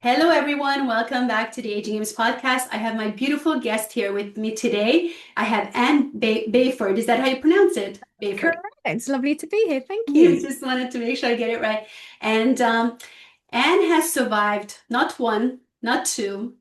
Hello, everyone. Welcome back to the Aging Games podcast. I have my beautiful guest here with me today. I have Anne Bayford. Is that how you pronounce it? Bayford. Correct. It's lovely to be here. Thank I you. just wanted to make sure I get it right. And Anne has survived not one, not two,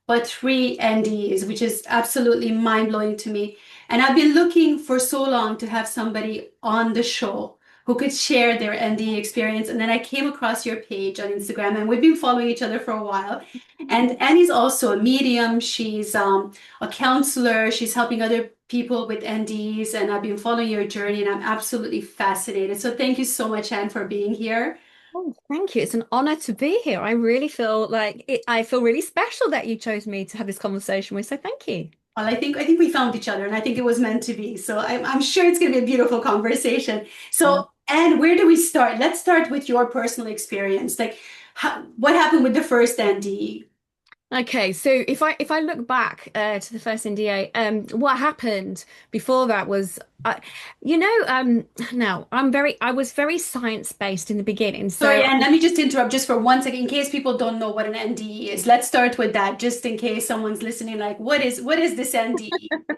but three NDEs, which is absolutely mind blowing to me. And I've been looking for so long to have somebody on the show who could share their NDE experience. And then I came across your page on Instagram, and we've been following each other for a while. And Annie's also a medium. She's a counselor. She's helping other people with NDEs, and I've been following your journey, and I'm absolutely fascinated. So thank you so much, Anne, for being here. Oh, thank you. It's an honor to be here. I really feel like I feel really special that you chose me to have this conversation with. So thank you. Well, I think we found each other, and I think it was meant to be. So I'm sure it's going to be a beautiful conversation. Yeah. So, Anne, where do we start? Let's start with your personal experience. Like, what happened with the first NDE? Okay, so if I look back to the first NDA, what happened before that was, you know, now I was very science based in the beginning. Sorry, So Anne, let me just interrupt just for 1 second in case people don't know what an NDE is. Let's start with that, just in case someone's listening, like, what is this NDE?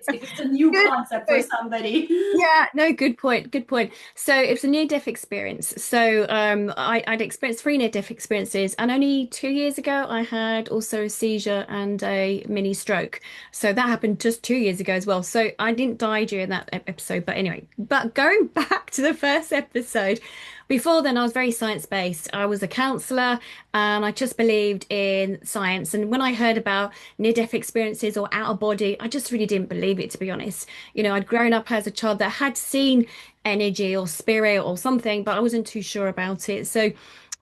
If it's a new good. concept for somebody. Yeah, no, good point. Good point. So it was a near-death experience. So I'd experienced three near-death experiences, and only 2 years ago I had also a seizure and a mini stroke. So that happened just 2 years ago as well. So I didn't die during that episode, but anyway. But going back to the first episode, before then I was very science-based. I was a counselor, and I just believed in science. And when I heard about near-death experiences or out of body, I just really didn't believe it, to be honest. I'd grown up as a child that had seen energy or spirit or something, but I wasn't too sure about it.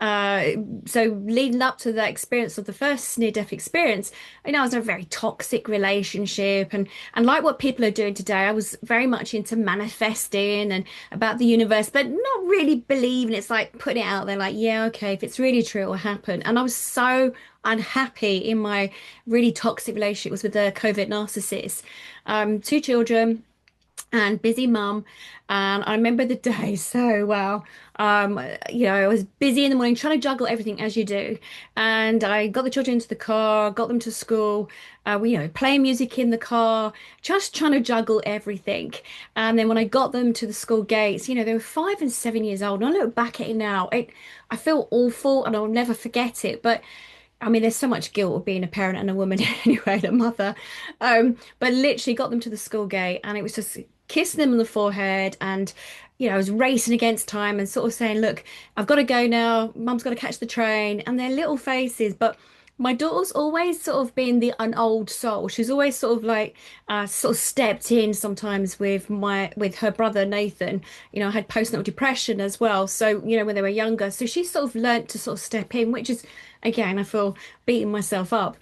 Uh, so leading up to the experience of the first near-death experience, I was in a very toxic relationship, and like what people are doing today, I was very much into manifesting and about the universe, but not really believing. It's like putting it out there, like, yeah, okay, if it's really true, it will happen. And I was so unhappy in my really toxic relationship. It was with a covert narcissist, two children and busy mum. And I remember the day so well. I was busy in the morning trying to juggle everything as you do. And I got the children into the car, got them to school, playing music in the car, just trying to juggle everything. And then when I got them to the school gates, they were 5 and 7 years old. And I look back at it now, I feel awful and I'll never forget it. But I mean, there's so much guilt of being a parent and a woman anyway, and a mother. But literally got them to the school gate, and it was just kissing them on the forehead. And I was racing against time and sort of saying, look, I've got to go now, mum's got to catch the train. And their little faces, but my daughter's always sort of been an old soul. She's always sort of like sort of stepped in sometimes with her brother Nathan. I had postnatal depression as well, so when they were younger, so she sort of learnt to sort of step in, which is, again, I feel beating myself up.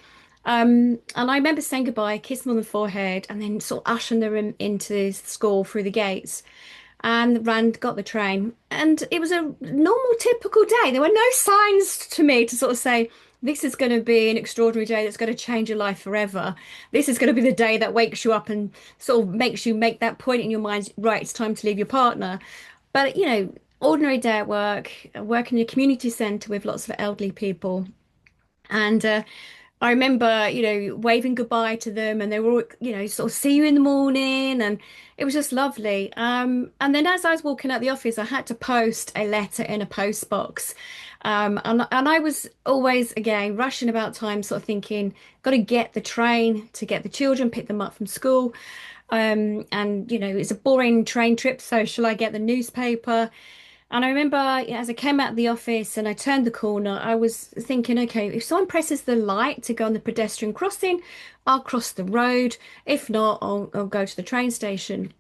And I remember saying goodbye, kissing them on the forehead, and then sort of ushering them into school through the gates. And got the train. And it was a normal, typical day. There were no signs to me to sort of say, this is going to be an extraordinary day that's going to change your life forever. This is going to be the day that wakes you up and sort of makes you make that point in your mind, right, it's time to leave your partner. But, ordinary day at work, working in a community centre with lots of elderly people. And I remember, waving goodbye to them, and they were all, sort of see you in the morning, and it was just lovely. And then as I was walking out the office, I had to post a letter in a post box. And I was always, again, rushing about time, sort of thinking, got to get the train to get the children, pick them up from school. And, it's a boring train trip, so shall I get the newspaper? And I remember, as I came out of the office and I turned the corner, I was thinking, okay, if someone presses the light to go on the pedestrian crossing, I'll cross the road. If not, I'll go to the train station.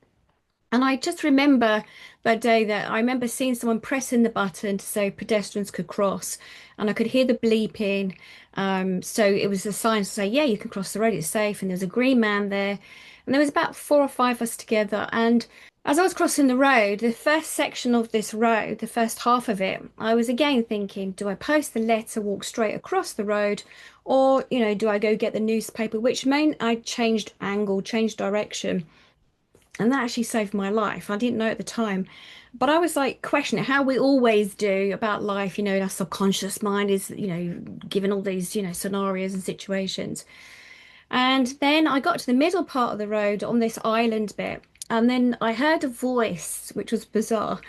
And I just remember that day that I remember seeing someone pressing the button to say pedestrians could cross, and I could hear the bleeping. So it was a sign to say, yeah, you can cross the road, it's safe. And there was a green man there, and there was about four or five of us together. And as I was crossing the road, the first section of this road, the first half of it, I was again thinking, do I post the letter, walk straight across the road, or, do I go get the newspaper? Which meant I changed angle, changed direction. And that actually saved my life. I didn't know at the time, but I was like questioning how we always do about life. Our subconscious mind is, given all these, scenarios and situations. And then I got to the middle part of the road on this island bit, and then I heard a voice, which was bizarre.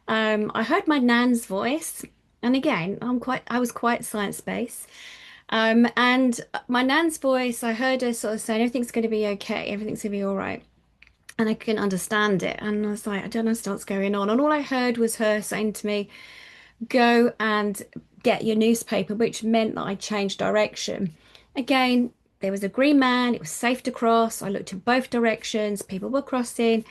I heard my nan's voice, and again, I was quite science-based. And my nan's voice, I heard her sort of saying, "Everything's going to be okay. Everything's going to be all right." And I couldn't understand it, and I was like, "I don't understand what's going on." And all I heard was her saying to me, "Go and get your newspaper," which meant that I changed direction. Again, there was a green man, it was safe to cross. I looked in both directions, people were crossing.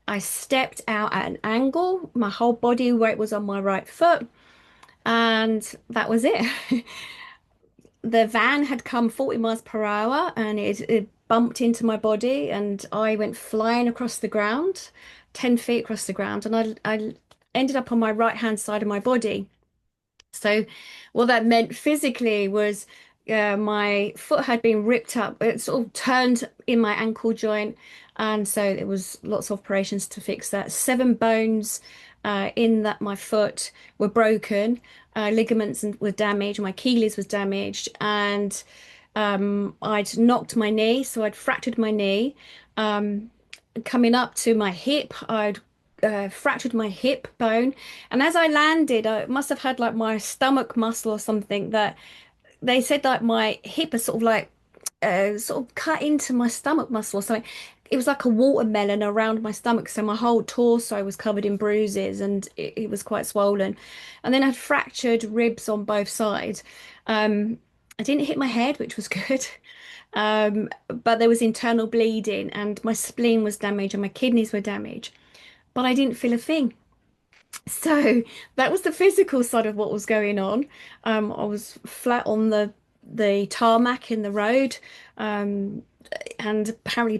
I stepped out at an angle, my whole body weight was on my right foot, and that was it. The van had come 40 miles per hour and it bumped into my body, and I went flying across the ground, 10 feet across the ground, and I ended up on my right hand side of my body. So, what that meant physically was my foot had been ripped up. It sort of turned in my ankle joint. And so there was lots of operations to fix that. Seven bones in that my foot were broken. Were damaged. My Achilles was damaged. And I'd knocked my knee. So I'd fractured my knee. Um, Coming up to my hip, I'd fractured my hip bone. And as I landed, I must have had like my stomach muscle or something that they said like my hip is sort of cut into my stomach muscle or something. It was like a watermelon around my stomach, so my whole torso was covered in bruises and it was quite swollen. And then I had fractured ribs on both sides. I didn't hit my head, which was good. But there was internal bleeding and my spleen was damaged and my kidneys were damaged, but I didn't feel a thing. So that was the physical side of what was going on. I was flat on the tarmac in the road, um, and apparently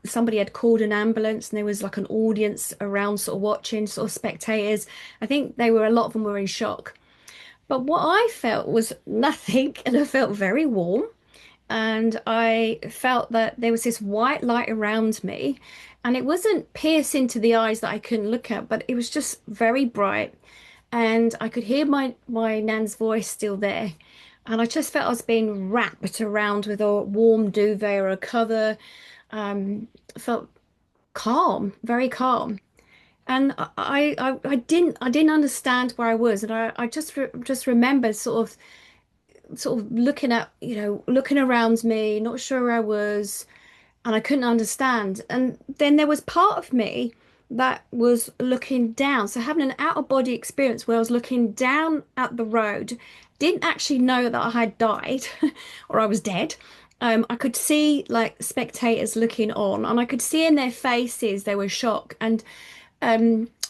somebody had called an ambulance, and there was like an audience around, sort of watching, sort of spectators. I think a lot of them were in shock. But what I felt was nothing, and I felt very warm. And I felt that there was this white light around me, and it wasn't piercing to the eyes that I couldn't look at, but it was just very bright, and I could hear my nan's voice still there, and I just felt I was being wrapped around with a warm duvet or a cover. I felt calm, very calm. And I didn't understand where I was, and I just remember sort of looking at, looking around me, not sure where I was, and I couldn't understand. And then there was part of me that was looking down. So having an out of body experience where I was looking down at the road, didn't actually know that I had died or I was dead. I could see like spectators looking on, and I could see in their faces they were shocked. And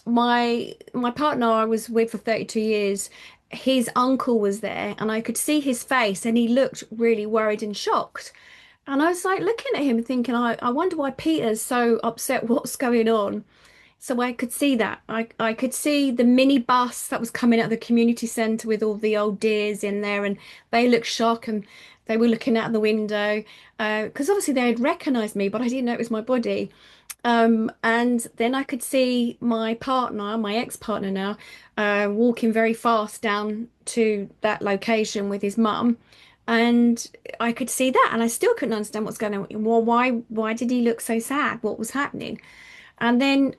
my partner I was with for 32 years, his uncle was there, and I could see his face, and he looked really worried and shocked. And I was like looking at him thinking, I wonder why Peter's so upset. What's going on? So I could see that. I could see the mini bus that was coming out of the community centre with all the old dears in there, and they looked shocked, and they were looking out the window because obviously they had recognised me, but I didn't know it was my body. And then I could see my partner, my ex-partner now, walking very fast down to that location with his mum. And I could see that, and I still couldn't understand what's going on. Well, why did he look so sad? What was happening? And then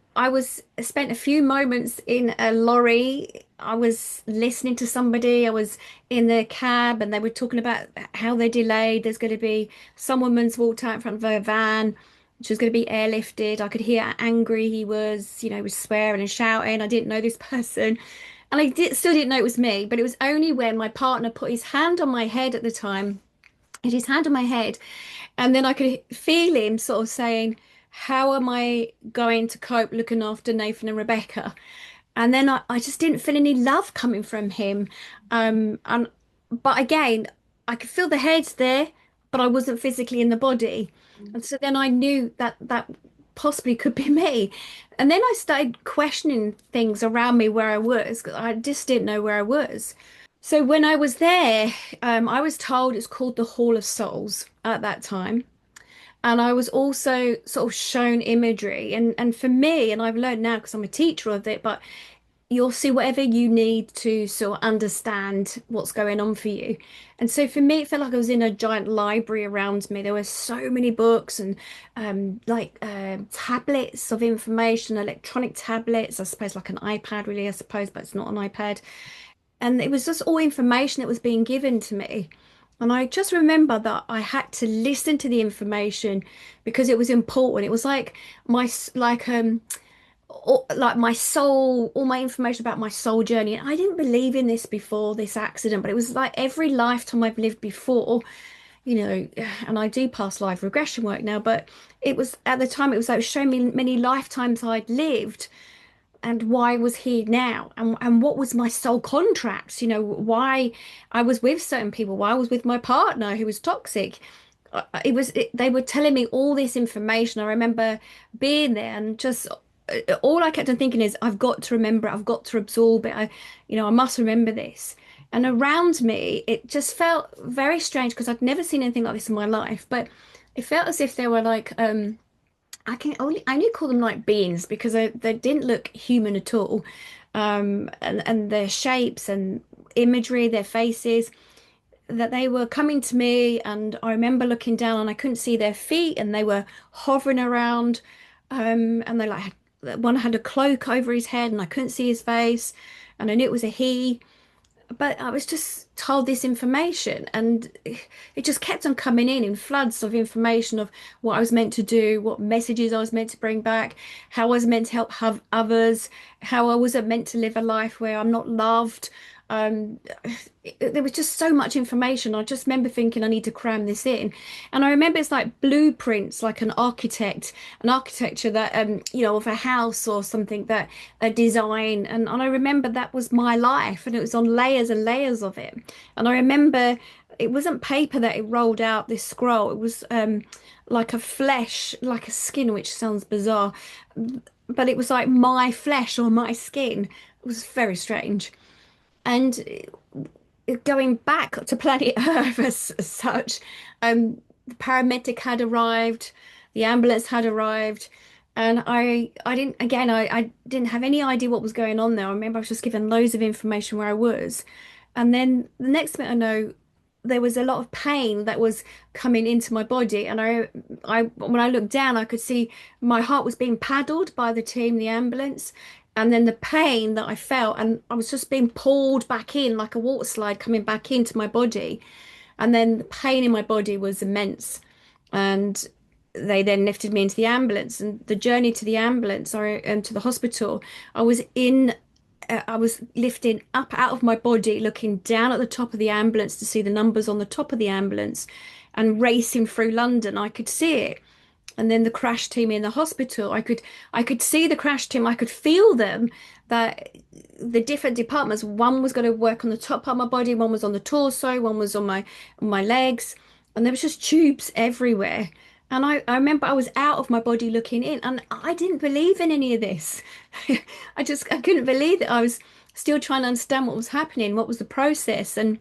spent a few moments in a lorry. I was listening to somebody. I was in the cab, and they were talking about how they delayed. There's going to be some woman's walked out in front of her van. She was going to be airlifted. I could hear how angry he was. He was swearing and shouting. I didn't know this person, and still didn't know it was me. But it was only when my partner put his hand on my head at the time, had his hand on my head, and then I could feel him sort of saying, "How am I going to cope looking after Nathan and Rebecca?" And then I just didn't feel any love coming from him. And but again, I could feel the head there, but I wasn't physically in the body. And so then I knew that that possibly could be me. And then I started questioning things around me where I was, 'cause I just didn't know where I was. So when I was there, I was told it's called the Hall of Souls at that time. And I was also sort of shown imagery. And for me, and I've learned now because I'm a teacher of it, but you'll see whatever you need to sort of understand what's going on for you. And so for me, it felt like I was in a giant library around me. There were so many books and tablets of information, electronic tablets, I suppose like an iPad, really, I suppose, but it's not an iPad. And it was just all information that was being given to me. And I just remember that I had to listen to the information because it was important. It was like like my soul, all my information about my soul journey. And I didn't believe in this before this accident, but it was like every lifetime I've lived before, you know, and I do past life regression work now, but it was at the time it was like showing me many lifetimes I'd lived and why I was here now and what was my soul contracts, you know, why I was with certain people, why I was with my partner who was toxic. They were telling me all this information. I remember being there and just all I kept on thinking is I've got to remember it, I've got to absorb it. I must remember this. And around me, it just felt very strange because I'd never seen anything like this in my life. But it felt as if they were like I only call them like beings because they didn't look human at all. And their shapes and imagery, their faces, that they were coming to me, and I remember looking down and I couldn't see their feet, and they were hovering around. And they like one had a cloak over his head, and I couldn't see his face, and I knew it was a he. But I was just told this information, and it just kept on coming in floods of information of what I was meant to do, what messages I was meant to bring back, how I was meant to help have others, how I wasn't meant to live a life where I'm not loved. Um, there was just so much information. I just remember thinking I need to cram this in. And I remember it's like blueprints, like an architecture that of a house or something, that a design. And I remember that was my life, and it was on layers and layers of it. And I remember it wasn't paper that it rolled out this scroll. It was like a flesh, like a skin, which sounds bizarre, but it was like my flesh or my skin. It was very strange. And going back to planet Earth as such, the paramedic had arrived, the ambulance had arrived, and I didn't again I didn't have any idea what was going on there. I remember I was just given loads of information where I was. And then the next thing I know, there was a lot of pain that was coming into my body, and I when I looked down, I could see my heart was being paddled by the team, the ambulance, and then the pain that I felt, and I was just being pulled back in like a water slide coming back into my body, and then the pain in my body was immense, and they then lifted me into the ambulance, and the journey to the ambulance or and to the hospital, I was in I was lifting up out of my body, looking down at the top of the ambulance to see the numbers on the top of the ambulance and racing through London. I could see it. And then the crash team in the hospital, I could see the crash team, I could feel them, that the different departments, one was going to work on the top part of my body, one was on the torso, one was on my legs, and there was just tubes everywhere. And I remember I was out of my body looking in, and I didn't believe in any of this. I couldn't believe it. I was still trying to understand what was happening, what was the process. And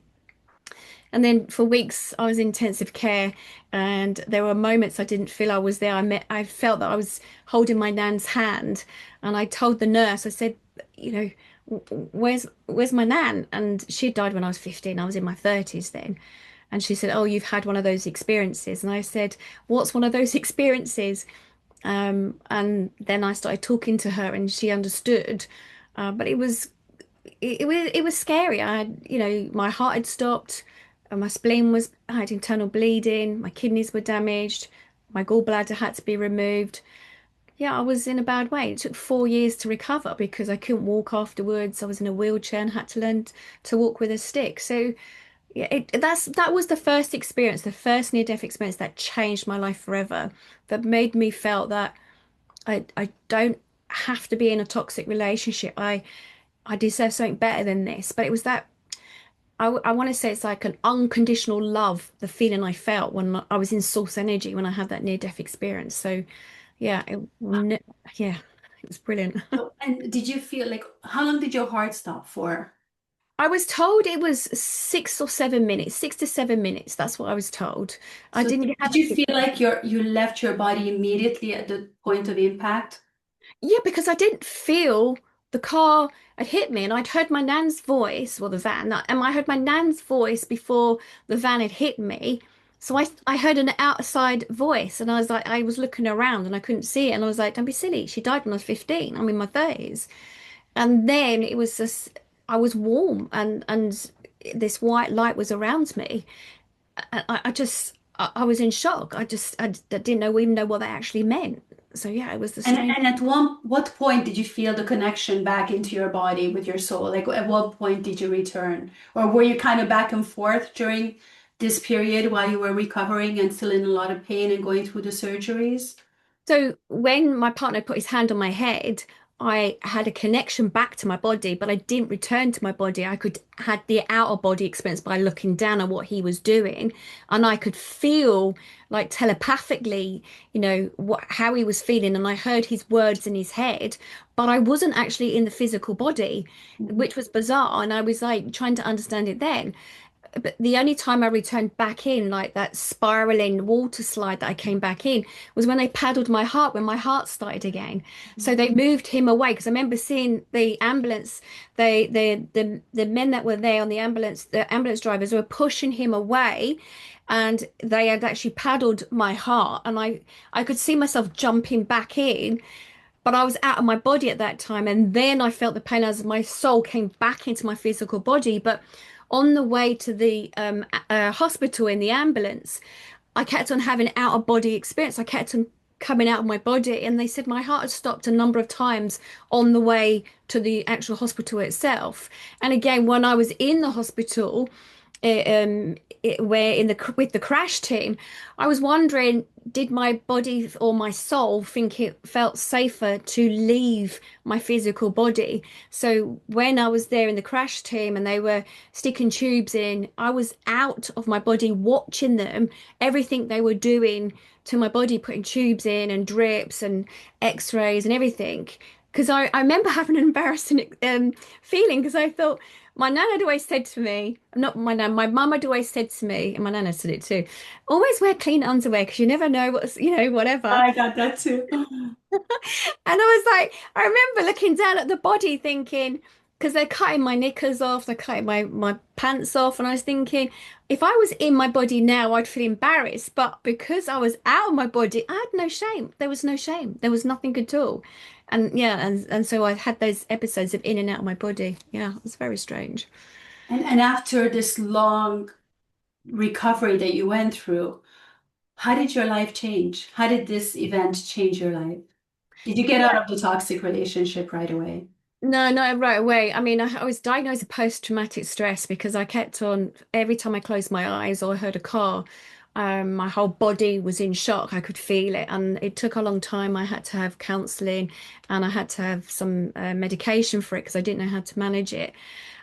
then for weeks I was in intensive care, and there were moments I didn't feel I was there. I felt that I was holding my nan's hand, and I told the nurse, I said, you know, where's my nan? And she died when I was 15. I was in my 30s then. And she said, "Oh, you've had one of those experiences." And I said, "What's one of those experiences?" And then I started talking to her, and she understood. But it was scary. I had, my heart had stopped, and my spleen I had internal bleeding, my kidneys were damaged, my gallbladder had to be removed. Yeah, I was in a bad way. It took 4 years to recover because I couldn't walk afterwards. I was in a wheelchair and had to learn to walk with a stick. So yeah, that was the first experience, the first near-death experience that changed my life forever, that made me felt that I don't have to be in a toxic relationship. I deserve something better than this. But it was that I want to say it's like an unconditional love, the feeling I felt when I was in source energy when I had that near-death experience. So yeah, yeah, it was brilliant. So, and did you feel like, how long did your heart stop for? I was told it was 6 or 7 minutes, 6 to 7 minutes. That's what I was told. I So didn't did have you to. feel like you left your body immediately at the point of impact? Yeah, because I didn't feel the car had hit me, and I'd heard my nan's voice, well, the van, and I heard my nan's voice before the van had hit me. So I heard an outside voice, and I was like, I was looking around and I couldn't see it, and I was like, don't be silly. She died when I was 15. I'm in my 30s. And then it was just, I was warm, and this white light was around me. I was in shock. I didn't know even know what that actually meant. So yeah, it was the strange. And at what point did you feel the connection back into your body with your soul? Like at what point did you return? Or were you kind of back and forth during this period while you were recovering and still in a lot of pain and going through the surgeries? So when my partner put his hand on my head, I had a connection back to my body, but I didn't return to my body. I could had the outer body experience by looking down at what he was doing, and I could feel like telepathically, how he was feeling, and I heard his words in his head, but I wasn't actually in the physical body, Mhm. which was bizarre, and I was like trying to understand it then. But the only time I returned back in, like that spiraling water slide that I came back in, was when they paddled my heart, when my heart started again. So they moved him away because I remember seeing the ambulance, the men that were there on the ambulance drivers were pushing him away, and they had actually paddled my heart, and I could see myself jumping back in, but I was out of my body at that time. And then I felt the pain as my soul came back into my physical body. But on the way to the hospital in the ambulance, I kept on having out of body experience. I kept on coming out of my body, and they said my heart had stopped a number of times on the way to the actual hospital itself. And again, when I was in the hospital, where in the with the crash team, I was wondering, did my body or my soul think it felt safer to leave my physical body? So when I was there in the crash team and they were sticking tubes in, I was out of my body watching them, everything they were doing to my body, putting tubes in and drips and x-rays and everything. Because I remember having an embarrassing feeling because I thought my nan had always said to me, not my nan, my mum had always said to me, and my nan had said it too, always wear clean underwear because you never know what's, whatever. I got that too. And I was like, I remember looking down at the body thinking, because they're cutting my knickers off, they're cutting my pants off, and I was thinking, if I was in my body now, I'd feel embarrassed. But because I was out of my body, I had no shame. There was no shame. There was nothing at all. And yeah, and so I had those episodes of in and out of my body. Yeah, it was very strange. And after this long recovery that you went through, how did your life change? How did this event change your life? Did you get out of the toxic relationship right away? No, not right away. I mean, I was diagnosed with post-traumatic stress because I kept on, every time I closed my eyes or I heard a car, my whole body was in shock. I could feel it. And it took a long time. I had to have counseling and I had to have some medication for it because I didn't know how to manage it.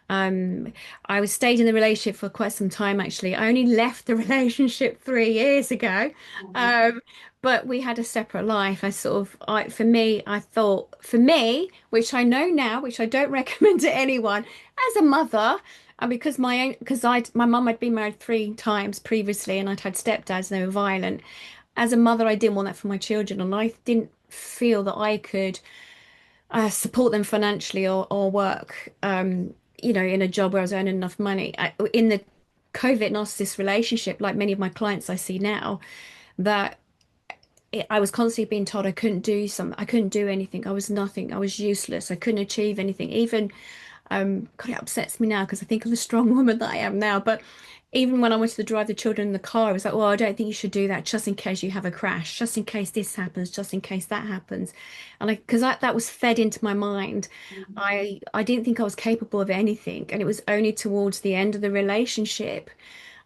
Um, I was stayed in the relationship for quite some time actually. I only left the relationship 3 years ago. Mhm. Um, but we had a separate life. For me, I thought, for me, which I know now, which I don't recommend to anyone, as a mother, and because my mum had been married 3 times previously, and I'd had stepdads, and they were violent. As a mother, I didn't want that for my children, and I didn't feel that I could support them financially or work, in a job where I was earning enough money. In the COVID narcissist relationship, like many of my clients I see now, that I was constantly being told I couldn't do something, I couldn't do anything, I was nothing, I was useless, I couldn't achieve anything. Even God, it upsets me now because I think of the strong woman that I am now. But even when I wanted to drive the children in the car, I was like, well, I don't think you should do that just in case you have a crash, just in case this happens, just in case that happens. And because that was fed into my mind, I didn't think I was capable of anything. And it was only towards the end of the relationship.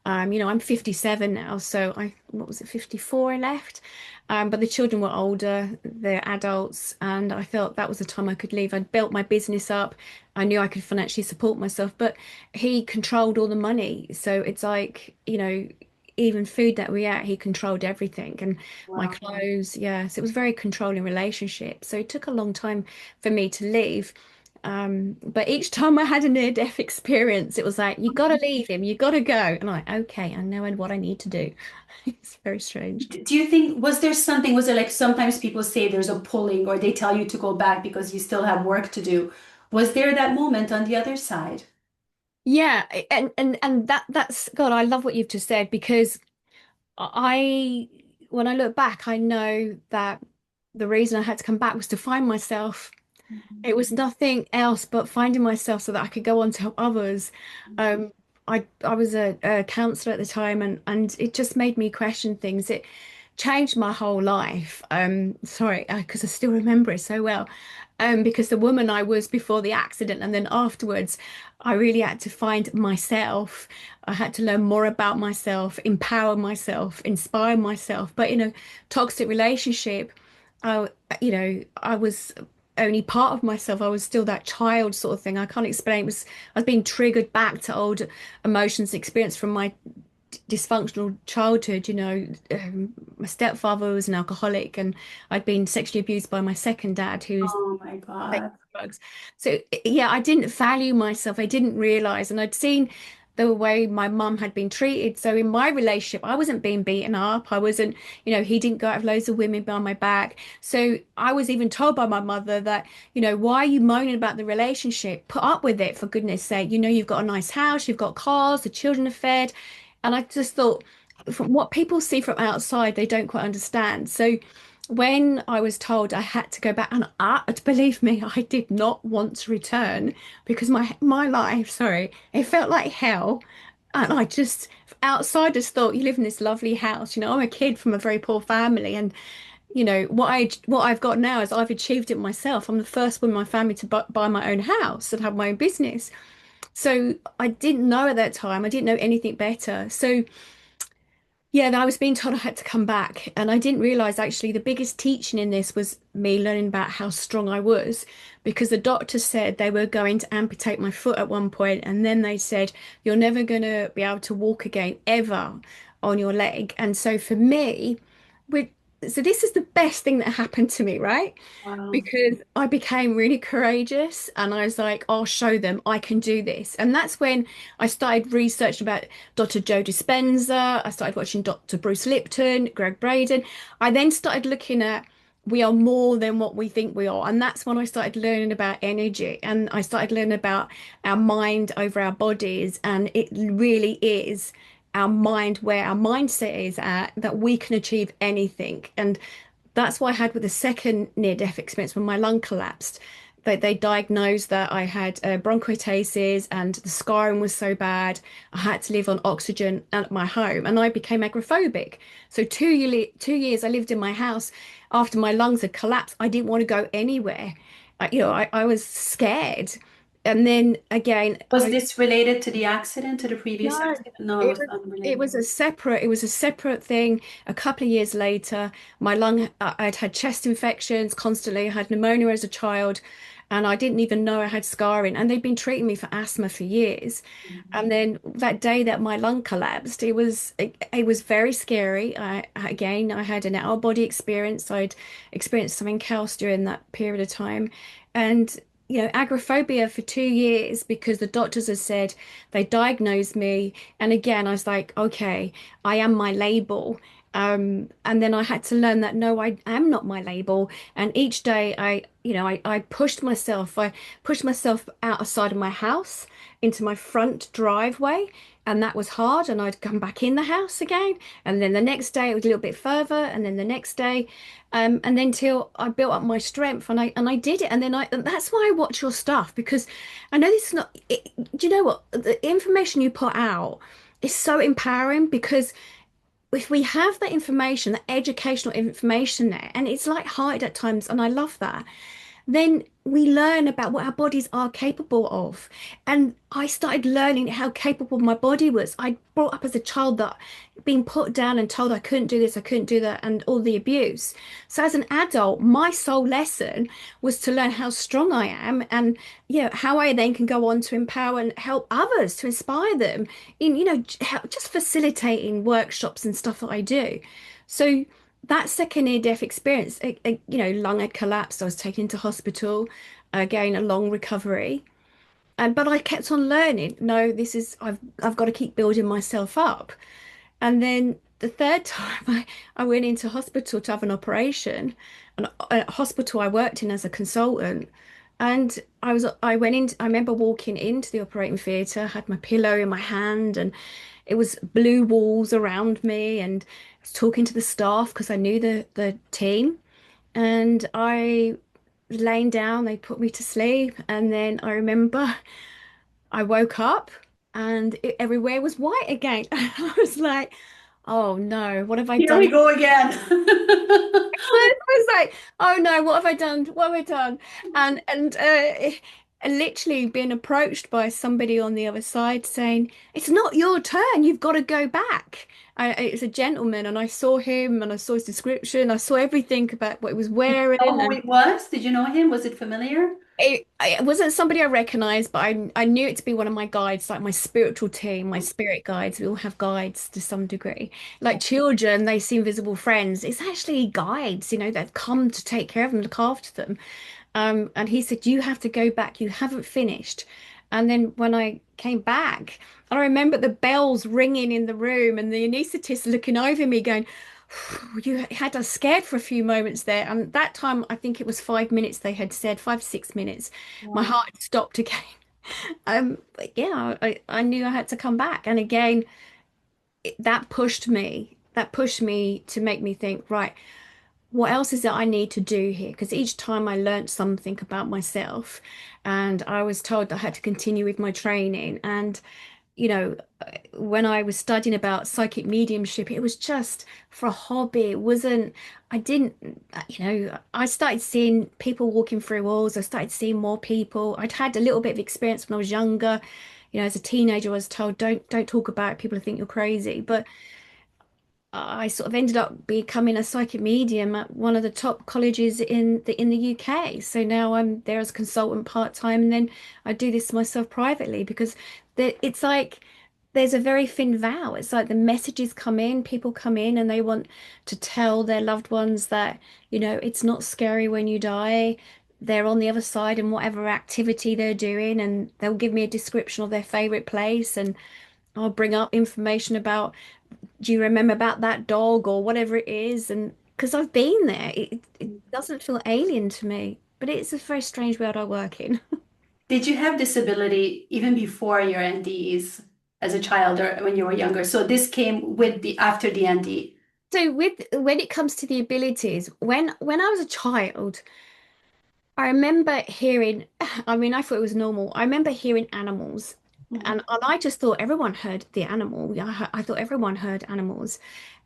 I'm 57 now, so what was it, 54 I left. But the children were older, they're adults, and I felt that was the time I could leave. I'd built my business up. I knew I could financially support myself, but he controlled all the money. So it's like, even food that we ate, he controlled everything. And my Wow. clothes, yeah. So it was a very controlling relationship. So it took a long time for me to leave. But each time I had a near-death experience, it was like, you got to leave him, you got to go. And I'm like, okay, I know what I need to do. It's very strange. Do you think, was there something, was there like sometimes people say there's a pulling or they tell you to go back because you still have work to do? Was there that moment on the other side? Yeah, and that's God, I love what you've just said because I when I look back, I know that the reason I had to come back was to find myself. Mhm. It was nothing else but finding myself so that I could go on to help others. Um, I was a counselor at the time, and it just made me question things. It changed my whole life. Sorry, because I still remember it so well. Because the woman I was before the accident, and then afterwards, I really had to find myself. I had to learn more about myself, empower myself, inspire myself. But in a toxic relationship, I, I was only part of myself. I was still that child sort of thing. I can't explain. I was being triggered back to old emotions, experience from my dysfunctional childhood. My stepfather was an alcoholic, and I'd been sexually abused by my second dad, who's Oh my taking God. drugs. So yeah, I didn't value myself. I didn't realize, and I'd seen the way my mum had been treated. So in my relationship, I wasn't being beaten up. I wasn't, he didn't go out with loads of women behind my back. So I was even told by my mother that, why are you moaning about the relationship? Put up with it, for goodness sake. You've got a nice house, you've got cars, the children are fed. And I just thought, from what people see from outside, they don't quite understand. So when I was told I had to go back, and believe me, I did not want to return because my life, sorry, it felt like hell. And I just, outsiders thought you live in this lovely house. I'm a kid from a very poor family, and what I've got now is I've achieved it myself. I'm the first one in my family to buy my own house and have my own business. So I didn't know at that time. I didn't know anything better. So yeah, I was being told I had to come back, and I didn't realize actually the biggest teaching in this was me learning about how strong I was, because the doctor said they were going to amputate my foot at one point, and then they said you're never going to be able to walk again ever on your leg. And so for me, with so this is the best thing that happened to me, right? Wow. Because I became really courageous and I was like, I'll show them I can do this. And that's when I started researching about Dr. Joe Dispenza. I started watching Dr. Bruce Lipton, Greg Braden. I then started looking at we are more than what we think we are. And that's when I started learning about energy, and I started learning about our mind over our bodies. And it really is our mind, where our mindset is at, that we can achieve anything. And that's what I had with the second near-death experience when my lung collapsed. They diagnosed that I had bronchitis, and the scarring was so bad I had to live on oxygen at my home, and I became agoraphobic. So 2 years I lived in my house after my lungs had collapsed. I didn't want to go anywhere. I was scared. And then again, Was this related to the accident, to the previous no, accident? No, it it was was it unrelated. was a separate thing. A couple of years later, my lung, I'd had chest infections constantly. I had pneumonia as a child, and I didn't even know I had scarring. And they'd been treating me for asthma for years. Mhm. And then that day that my lung collapsed, it was very scary. I had an out of body experience. I'd experienced something else during that period of time, and agoraphobia for 2 years, because the doctors had said they diagnosed me. And again, I was like, okay, I am my label. And then I had to learn that no, I am not my label. And each day I pushed myself. I pushed myself outside of my house into my front driveway. And that was hard. And I'd come back in the house again. And then the next day it was a little bit further. And then the next day. And then till I built up my strength, and I did it. And that's why I watch your stuff, because I know this is not do you know what? The information you put out is so empowering, because if we have that information, that educational information there, and it's light-hearted at times, and I love that, then we learn about what our bodies are capable of. And I started learning how capable my body was. I brought up as a child that being put down and told I couldn't do this, I couldn't do that, and all the abuse. So as an adult, my sole lesson was to learn how strong I am, and how I then can go on to empower and help others, to inspire them in, just facilitating workshops and stuff that I do. So that second near-death experience, lung had collapsed. I was taken into hospital. again, a long recovery. And but I kept on learning. No, this is I've got to keep building myself up. And then the third time I went into hospital to have an operation, and a hospital I worked in as a consultant. And I went in, I remember walking into the operating theatre, had my pillow in my hand, and it was blue walls around me, and I was talking to the staff because I knew the team. And I was laying down, they put me to sleep, and then I remember I woke up and everywhere was white again. I was like, oh no, what have I Here done? we go again. I was like, oh no, what have I done? What have I done? And literally being approached by somebody on the other side saying, it's not your turn, you've got to go back. It's a gentleman, and I saw him and I saw his description, I saw everything about what he was wearing, Oh, who and it was? Did you know him? Was it familiar? it wasn't somebody I recognized, but I knew it to be one of my guides, like my spiritual team, my spirit guides. We all have guides to some degree. Like children, they see invisible friends. It's actually guides, that come to take care of them, look after them. And he said, you have to go back. You haven't finished. And then when I came back, I remember the bells ringing in the room and the anaesthetist looking over me going, you had us scared for a few moments there. And that time, I think it was 5 minutes they had said, 5, 6 minutes. My Wow. heart had stopped again. But yeah, I knew I had to come back. And again, that pushed me. That pushed me to make me think, right, what else is it I need to do here? Because each time I learned something about myself, and I was told that I had to continue with my training. And you know, when I was studying about psychic mediumship, it was just for a hobby. It wasn't, I didn't, I started seeing people walking through walls. I started seeing more people. I'd had a little bit of experience when I was younger. As a teenager, I was told, don't talk about it. People think you're crazy. But I sort of ended up becoming a psychic medium at one of the top colleges in the UK. So now I'm there as a consultant part time, and then I do this myself privately because it's like there's a very thin veil. It's like the messages come in, people come in, and they want to tell their loved ones that it's not scary when you die. They're on the other side in whatever activity they're doing, and they'll give me a description of their favorite place, and I'll bring up information about, do you remember about that dog or whatever it is? And because I've been there, it doesn't feel alien to me, but it's a very strange world I work in. Did you have disability even before your NDEs as a child or when you were younger? So this came with the after the NDE. So when it comes to the abilities, when I was a child, I remember hearing, I mean, I thought it was normal. I remember hearing animals. Mhm. And I just thought everyone heard the animal. Yeah, I thought everyone heard animals.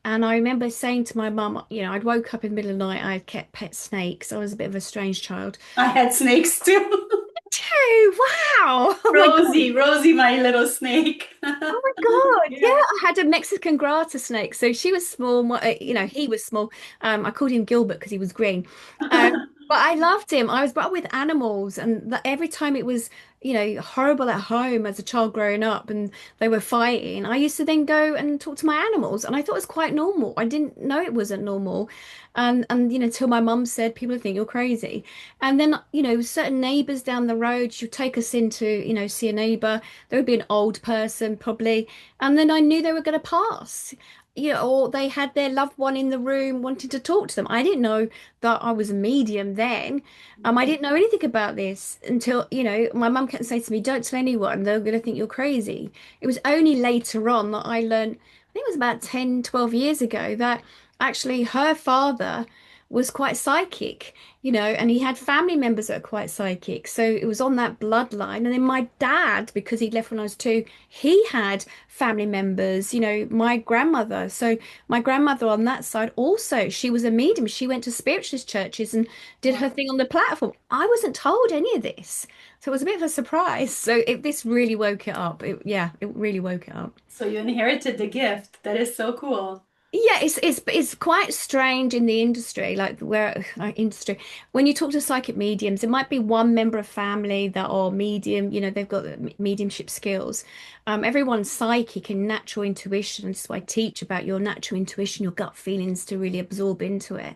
And I remember saying to my mum, I'd woke up in the middle of the night, I had kept pet snakes. I was a bit of a strange child. I had snakes too. Two, wow. Oh my God. Rosie, Rosie, my little snake. Oh my God. Yeah, Yeah. I had a Mexican grata snake. So she was small, he was small. I called him Gilbert because he was green. Um, but I loved him. I was brought up with animals, and every time it was, horrible at home as a child growing up and they were fighting, I used to then go and talk to my animals, and I thought it was quite normal. I didn't know it wasn't normal. And till my mum said people think you're crazy. And then, certain neighbors down the road, she'd take us into, see a neighbor. There would be an old person probably, and then I knew they were going to pass. Or they had their loved one in the room wanting to talk to them. I didn't know that I was a medium then. I didn't know anything about this until, my mum kept saying to me, don't tell anyone, they're going to think you're crazy. It was only later on that I learned, I think it was about 10, 12 years ago, that actually her father was quite psychic, and he had family members that are quite psychic. So it was on that bloodline. And then my dad, because he left when I was two, he had family members, my grandmother. So my grandmother on that side also, she was a medium. She went to spiritualist churches and did her thing on the platform. I wasn't told any of this. So it was a bit of a surprise. So this really woke it up. Yeah, it really woke it up. So you inherited the gift. That is so cool. Yeah, it's quite strange in the industry, like where industry. When you talk to psychic mediums, it might be one member of family that are medium, they've got the mediumship skills. Everyone's psychic and natural intuition. This is why I teach about your natural intuition, your gut feelings to really absorb into it.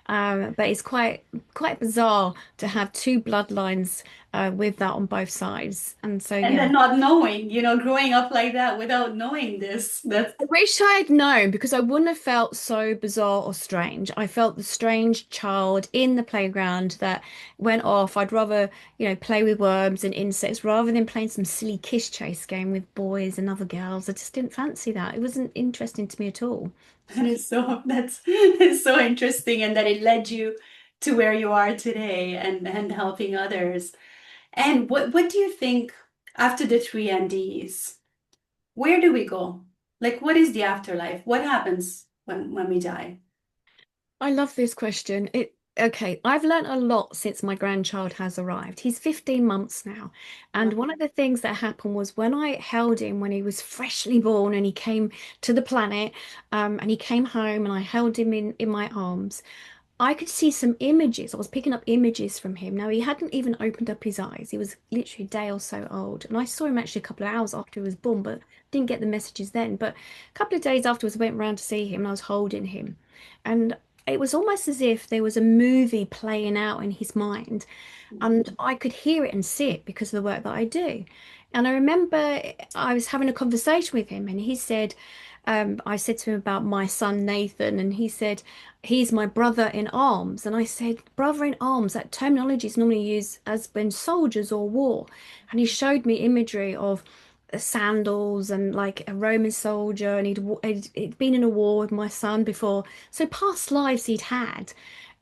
But it's quite bizarre to have two bloodlines with that on both sides. And so, And yeah. then not knowing, growing up like that without knowing this. That's I wish I had known because I wouldn't have felt so bizarre or strange. I felt the strange child in the playground that went off. I'd rather, play with worms and insects rather than playing some silly kiss chase game with boys and other girls. I just didn't fancy that. It wasn't interesting to me at all. that's so interesting, and that it led you to where you are today and helping others. And what do you think after the three NDEs? Where do we go? Like, what is the afterlife? What happens when we die? I love this question. Okay, I've learnt a lot since my grandchild has arrived. He's 15 months now. And Wow. one of the things that happened was when I held him when he was freshly born and he came to the planet, and he came home and I held him in my arms. I could see some images. I was picking up images from him. Now, he hadn't even opened up his eyes. He was literally a day or so old. And I saw him actually a couple of hours after he was born, but didn't get the messages then. But a couple of days afterwards, I went round to see him and I was holding him. And it was almost as if there was a movie playing out in his mind. And I could hear it and see it because of the work that I do. And I remember I was having a conversation with him, and he said, I said to him about my son Nathan, and he said, he's my brother in arms. And I said, brother in arms, that terminology is normally used as when soldiers or war. And he showed me imagery of sandals and like a Roman soldier, and he'd been in a war with my son before. So past lives he'd had.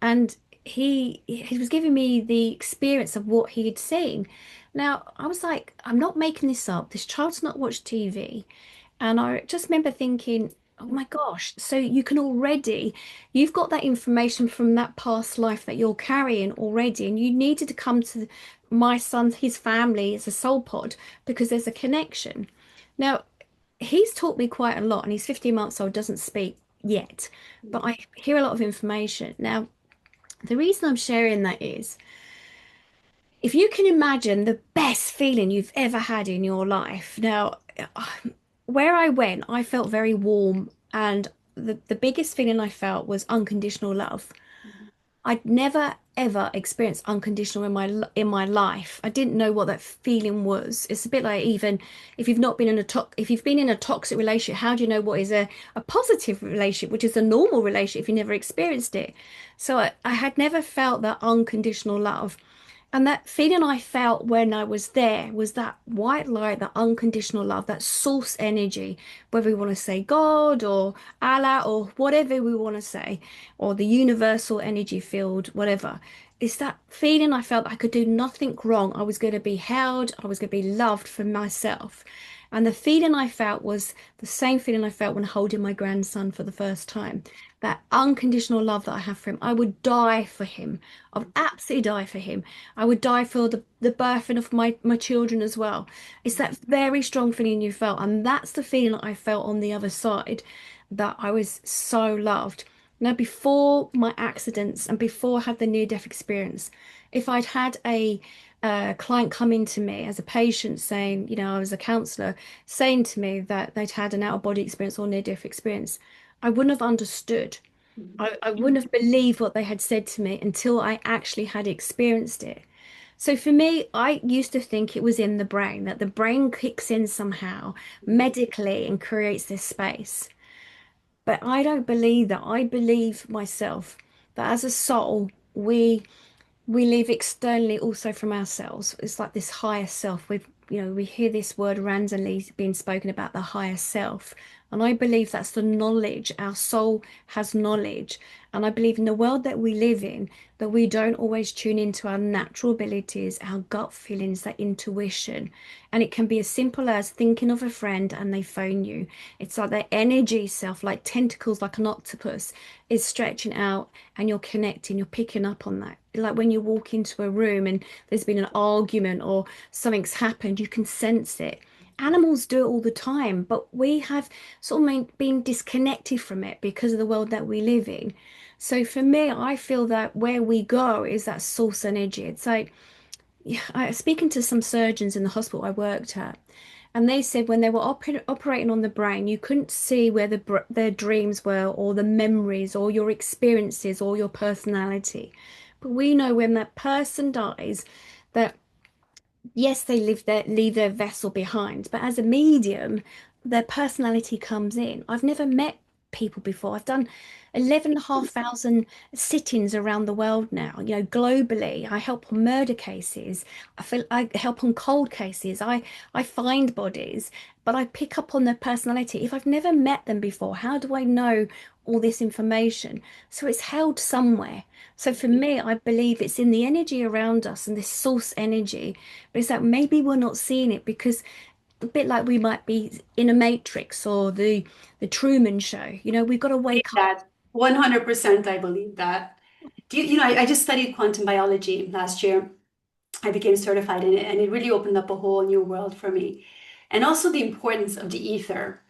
And he was giving me the experience of what he had seen. Now, I was like, I'm not making this up. This child's not watched TV. And I just remember thinking, oh my gosh, so you've got that information from that past life that you're carrying already, and you needed to come to my son, his family as a soul pod because there's a connection. Now, he's taught me quite a lot, and he's 15 months old, doesn't speak yet, but I hear a lot of information. Now, the reason I'm sharing that is if you can imagine the best feeling you've ever had in your life. Now, where I went, I felt very warm, and the biggest feeling I felt was unconditional love. I'd never ever experienced unconditional in my life. I didn't know what that feeling was. It's a bit like even if you've been in a toxic relationship, how do you know what is a positive relationship, which is a normal relationship if you never experienced it? So I had never felt that unconditional love. And that feeling I felt when I was there was that white light, that unconditional love, that source energy, whether we want to say God or Allah or whatever we want to say, or the universal energy field, whatever. It's that feeling I felt I could do nothing wrong. I was going to be held, I was going to be loved for myself. And the feeling I felt was the same feeling I felt when holding my grandson for the first time. That unconditional love that I have for him. I would die for him. I would absolutely die for him. I would die for the birthing of my children as well. It's that very strong feeling you felt. And that's the feeling I felt on the other side, that I was so loved. Now, before my accidents and before I had the near-death experience, if I'd had a client come into me as a patient saying, I was a counsellor, saying to me that they'd had an out-of-body experience or near-death experience, I wouldn't have understood. I wouldn't have believed what they had said to me until I actually had experienced it. So for me, I used to think it was in the brain, that the brain kicks in somehow medically and creates this space. But I don't believe that. I believe myself that as a soul, we live externally also from ourselves. It's like this higher self. We hear this word randomly being spoken about, the higher self. And I believe that's the knowledge. Our soul has knowledge. And I believe in the world that we live in, that we don't always tune into our natural abilities, our gut feelings, that intuition. And it can be as simple as thinking of a friend and they phone you. It's like their energy self, like tentacles, like an octopus, is stretching out and you're connecting, you're picking up on that. Like when you walk into a room and there's been an argument or something's happened, you can sense it. Animals do it all the time, but we have sort of been disconnected from it because of the world that we live in. So for me, I feel that where we go is that source energy. It's like, yeah, speaking to some surgeons in the hospital I worked at, And they said when they were operating on the brain, you couldn't see where their dreams were, or the memories, or your experiences, or your personality. But we know when that person dies, that yes, they leave their vessel behind, but as a medium, their personality comes in. I've never met people before. I've done 11,500 sittings around the world now, globally. I help on murder cases. I help on cold cases. I find bodies, but I pick up on their personality. If I've never met them before, how do I know all this information? So it's held somewhere. So for me, I believe it's in the energy around us and this source energy, but it's that maybe we're not seeing it because a bit like we might be in a matrix or the Truman Show. We've got to Believe wake up. that. 100% I believe that. I just studied quantum biology last year. I became certified in it, and it really opened up a whole new world for me. And also the importance of the ether,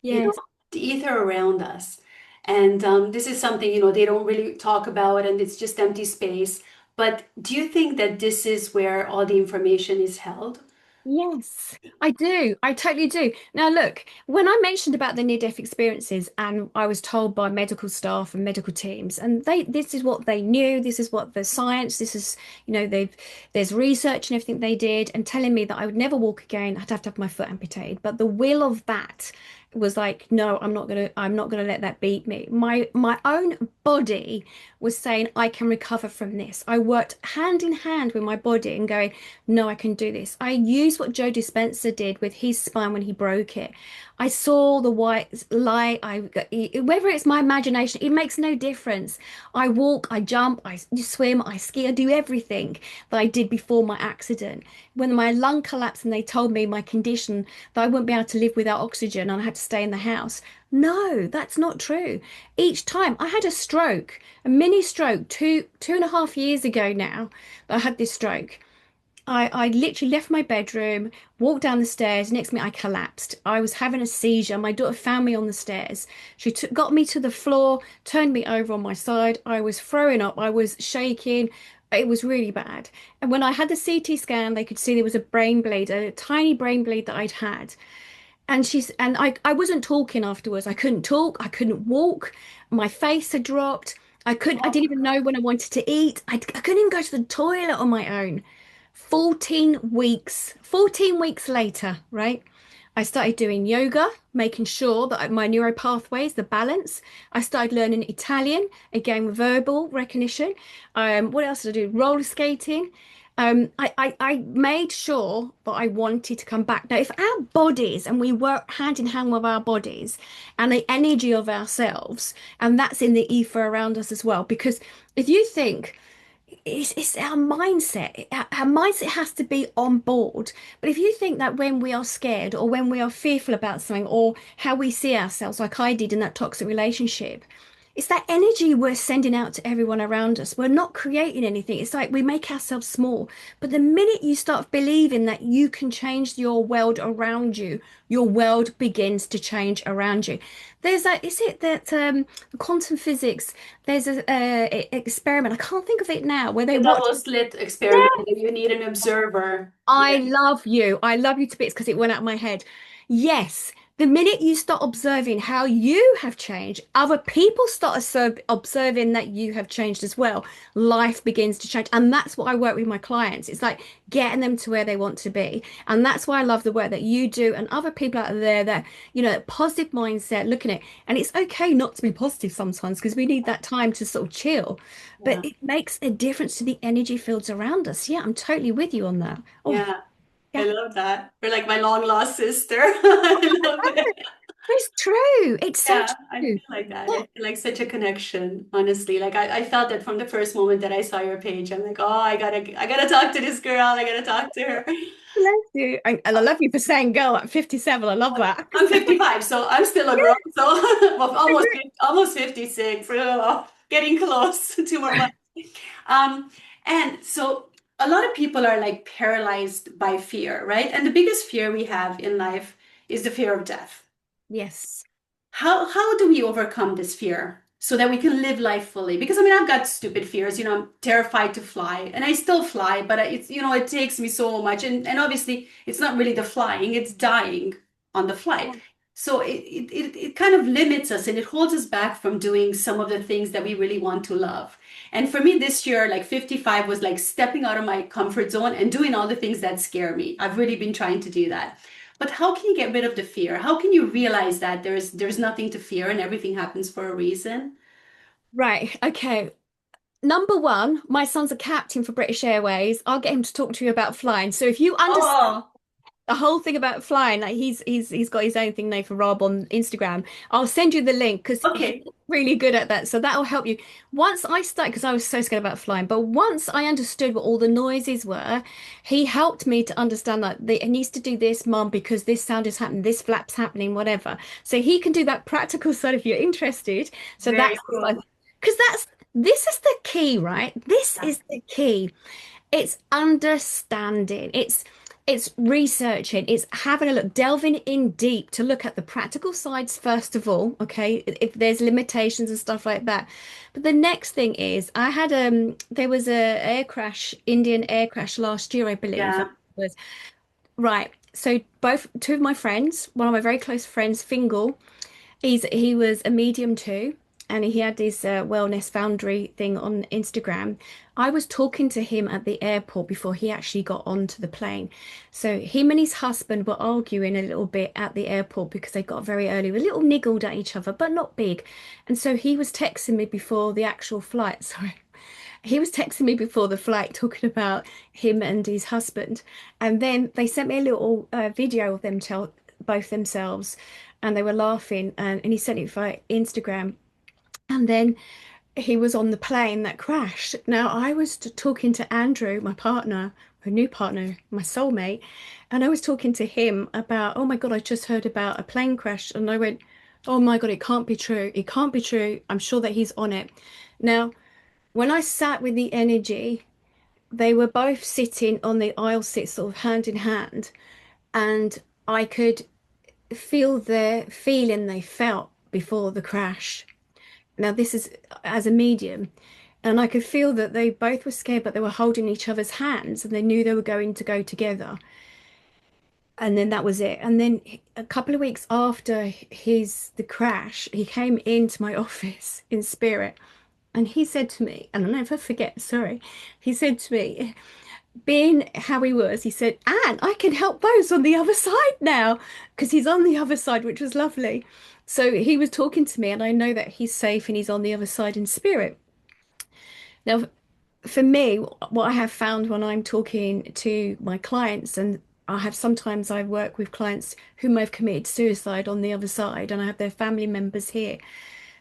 you know, Yes. the ether around us. And this is something, they don't really talk about, and it's just empty space. But do you think that this is where all the information is held? Yes, I do. I totally do. Now, look, when I mentioned about the near-death experiences, and I was told by medical staff and medical teams, and this is what they knew, this is what the science, this is, there's research and everything they did, and telling me that I would never walk again, I'd have to have my foot amputated. But the will of that was like, no, I'm not gonna let that beat me. My own body was saying I can recover from this. I worked hand in hand with my body and going, no, I can do this. I used what Joe Dispenza did with his spine when he broke it. I saw the white light. Whether it's my imagination, it makes no difference. I walk, I jump, I swim, I ski, I do everything that I did before my accident. When my lung collapsed and they told me my condition that I wouldn't be able to live without oxygen and I had to stay in the house. No, that's not true. Each time I had a stroke, a mini stroke, 2.5 years ago now, that I had this stroke. I literally left my bedroom, walked down the stairs. Next minute, I collapsed. I was having a seizure. My daughter found me on the stairs. She got me to the floor, turned me over on my side. I was throwing up. I was shaking. It was really bad. And when I had the CT scan, they could see there was a brain bleed, a tiny brain bleed that I'd had. And I wasn't talking afterwards. I couldn't talk. I couldn't walk. My face had dropped. I didn't even know when I wanted to eat. I couldn't even go to the toilet on my own. 14 weeks later, right? I started doing yoga, making sure that my neuro pathways, the balance. I started learning Italian, again, verbal recognition. What else did I do? Roller skating. I made sure that I wanted to come back. Now, if our bodies, and we work hand in hand with our bodies and the energy of ourselves, and that's in the ether around us as well, because if you think, it's our mindset. Our mindset has to be on board. But if you think that when we are scared or when we are fearful about something or how we see ourselves, like I did in that toxic relationship, it's that energy we're sending out to everyone around us. We're not creating anything. It's like we make ourselves small. But the minute you start believing that you can change your world around you, your world begins to change around you. There's that, is it that quantum physics, there's a experiment, I can't think of it now, where they The watch. double slit experiment, and you need an observer. I Yeah. love you. I love you to bits because it went out of my head. Yes, the minute you start observing how you have changed, other people start observing that you have changed as well. Life begins to change. And that's what I work with my clients. It's like getting them to where they want to be. And that's why I love the work that you do and other people out there that, positive mindset, looking at it. And it's okay not to be positive sometimes because we need that time to sort of chill. Yeah. But it makes a difference to the energy fields around us. Yeah, I'm totally with you on that. Oh, Yeah. I yeah. love that. You're like my long lost sister. I love it. It's true. It's so Yeah, I true. feel like that. Yeah, I feel like such a connection, honestly. Like I felt that from the first moment that I saw your page. I'm like, oh, I gotta talk to this girl. I gotta talk to her. bless you. And I love you for saying girl at 57. I love that. I'm 55, so I'm still a girl. So well, almost Yeah. almost 56. Getting close. 2 more months. Um, and so a lot of people are like paralyzed by fear, right? And the biggest fear we have in life is the fear of death. Yes. How do we overcome this fear? so that we can live life fully. Because I mean, I've got stupid fears. I'm terrified to fly, and I still fly, but it's it takes me so much, and obviously it's not really the flying; it's dying on the flight. So it kind of limits us and it holds us back from doing some of the things that we really want to love. And for me this year, like 55 was like stepping out of my comfort zone and doing all the things that scare me. I've really been trying to do that. But how can you get rid of the fear? How can you realize that there's nothing to fear and everything happens for a reason? Right. Okay. Number one, my son's a captain for British Airways. I'll get him to talk to you about flying. So if you understand Oh, the whole thing about flying, like he's got his own thing now for Rob on Instagram. I'll send you the link because he's okay. really good at that. So that'll help you. Once I started, because I was so scared about flying, but once I understood what all the noises were, he helped me to understand that it needs to do this, Mum, because this sound is happening, this flap's happening, whatever. So he can do that practical side if you're interested. So Very that's the side. cool. Because this is the key, right? This is the key. It's understanding. It's researching. It's having a look, delving in deep to look at the practical sides first of all, okay? If there's limitations and stuff like that. But the next thing is I had there was a air crash, Indian air crash last year, I believe. Yeah. Was right. So both two of my friends, one of my very close friends, Fingal, he was a medium too, and he had this wellness foundry thing on Instagram. I was talking to him at the airport before he actually got onto the plane. So him and his husband were arguing a little bit at the airport because they got very early, a little niggled at each other, but not big. And so he was texting me before the actual flight. Sorry. He was texting me before the flight talking about him and his husband. And then they sent me a little video of them tell both themselves and they were laughing and he sent it via Instagram. And then he was on the plane that crashed. Now I was talking to Andrew, my partner, my new partner, my soulmate, and I was talking to him about, oh my God, I just heard about a plane crash. And I went, oh my God, it can't be true. It can't be true. I'm sure that he's on it. Now, when I sat with the energy, they were both sitting on the aisle seat, sort of hand in hand, and I could feel the feeling they felt before the crash. Now, this is as a medium, and I could feel that they both were scared, but they were holding each other's hands and they knew they were going to go together. And then that was it. And then a couple of weeks after the crash, he came into my office in spirit and he said to me, and I'll never forget, sorry, he said to me, being how he was, he said, Anne, I can help those on the other side now because he's on the other side, which was lovely. So he was talking to me, and I know that he's safe and he's on the other side in spirit. Now, for me, what I have found when I'm talking to my clients, and I work with clients who may have committed suicide on the other side, and I have their family members here.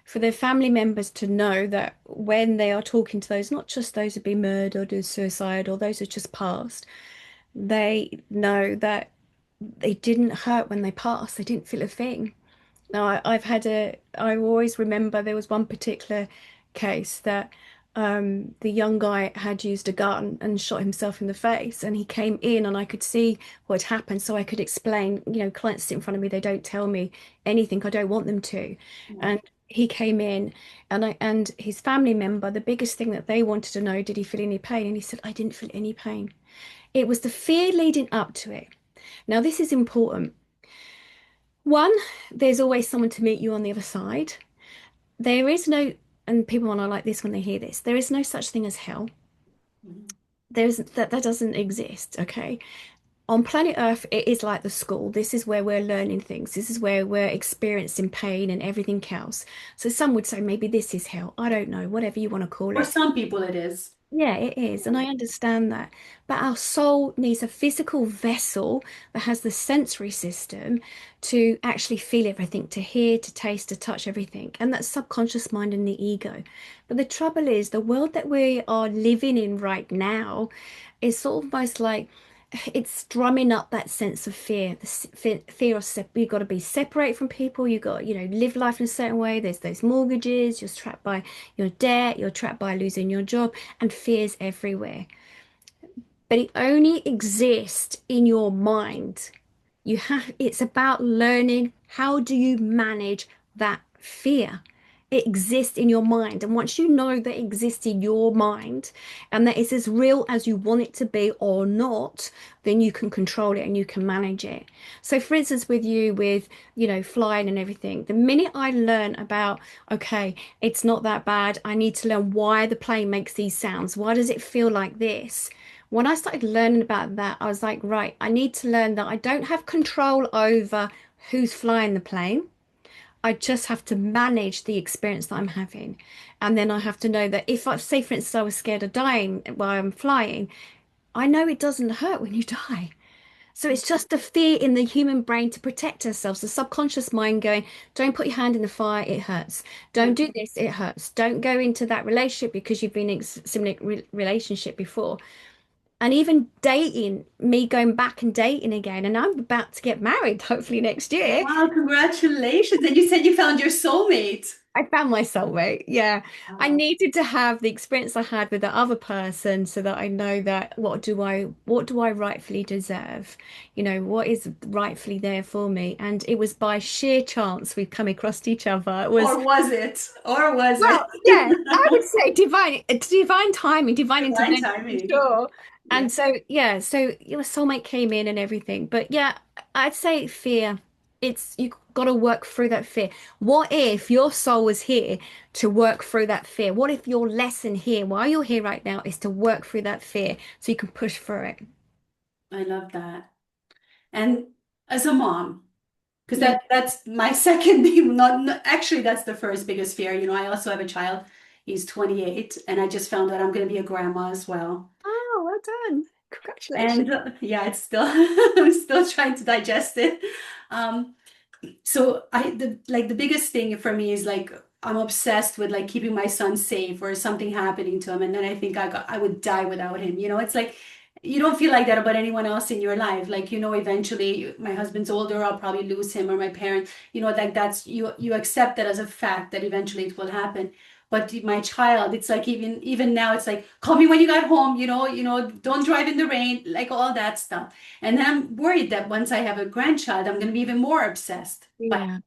For their family members to know that when they are talking to those, not just those who've been murdered or suicide or those who just passed, they know that they didn't hurt when they passed. They didn't feel a thing. Now, I always remember there was one particular case that the young guy had used a gun and shot himself in the face, and he came in, and I could see what had happened, so I could explain. Clients sit in front of me, they don't tell me anything. I don't want them to, Yeah. and he came in, and his family member, the biggest thing that they wanted to know, did he feel any pain? And he said, I didn't feel any pain. It was the fear leading up to it. Now, this is important. One, there's always someone to meet you on the other side. There is no, and people want to like this when they hear this, there is no such thing as hell. Mhm. That doesn't exist, okay? On planet Earth, it is like the school. This is where we're learning things. This is where we're experiencing pain and everything else. So some would say maybe this is hell. I don't know, whatever you want to call For it. some people it is. Yeah, it is, and I understand that. But our soul needs a physical vessel that has the sensory system to actually feel everything, to hear, to taste, to touch everything. And that's subconscious mind and the ego. But the trouble is, the world that we are living in right now is sort of almost like it's drumming up that sense of fear, fear of you've got to be separate from people, you've got, live life in a certain way. There's those mortgages, you're trapped by your debt, you're trapped by losing your job, and fears everywhere. But it only exists in your mind. It's about learning how do you manage that fear. it exists in your mind. And once you know that it exists in your mind and that it's as real as you want it to be or not, then you can control it and you can manage it. So, for instance, with you, with, flying and everything, the minute I learn about, okay, it's not that bad, I need to learn why the plane makes these sounds. Why does it feel like this? When I started learning about that, I was like, right, I need to learn that I don't have control over who's flying the plane. I just have to manage the experience that I'm having. And then I have to know that if I say, for instance, I was scared of dying while I'm flying, I know it doesn't hurt when you die. So it's just a fear in the human brain to protect ourselves, the subconscious mind going, don't put your hand in the fire, it hurts. Don't do this, it hurts. Don't go into that relationship because you've been in a similar relationship before. And even dating, me going back and dating again, and I'm about to get married hopefully next year. Wow, congratulations. And you said you found your soulmate. I found my soulmate. Yeah. I Wow. needed to have the experience I had with the other person so that I know that what do I rightfully deserve? What is rightfully there for me? And it was by sheer chance we've come across each other. It was, Or was it? Or was well, it? yeah, I would say divine timing, divine Divine intervention for timing. sure. Yeah. And so yeah, so your soulmate came in and everything. But yeah, I'd say fear. It's you got to work through that fear. What if your soul was here to work through that fear? What if your lesson here, while you're here right now, is to work through that fear so you can push through it? I love that. And as a mom, because Yeah. that's my second actually that's the first biggest fear. I also have a child. He's 28, and I just found out I'm going to be a grandma as well. Oh, well done. And Congratulations. yeah, it's still I'm still trying to digest it. Um, so the biggest thing for me is like I'm obsessed with like keeping my son safe or something happening to him, and then I think I would die without him. It's like you don't feel like that about anyone else in your life. Like eventually my husband's older, I'll probably lose him or my parents. Like that's you accept that as a fact that eventually it will happen. But my child, it's like even now, it's like call me when you got home. Don't drive in the rain, like all that stuff. And then I'm worried that once I have a grandchild, I'm going to be even more obsessed by Yeah.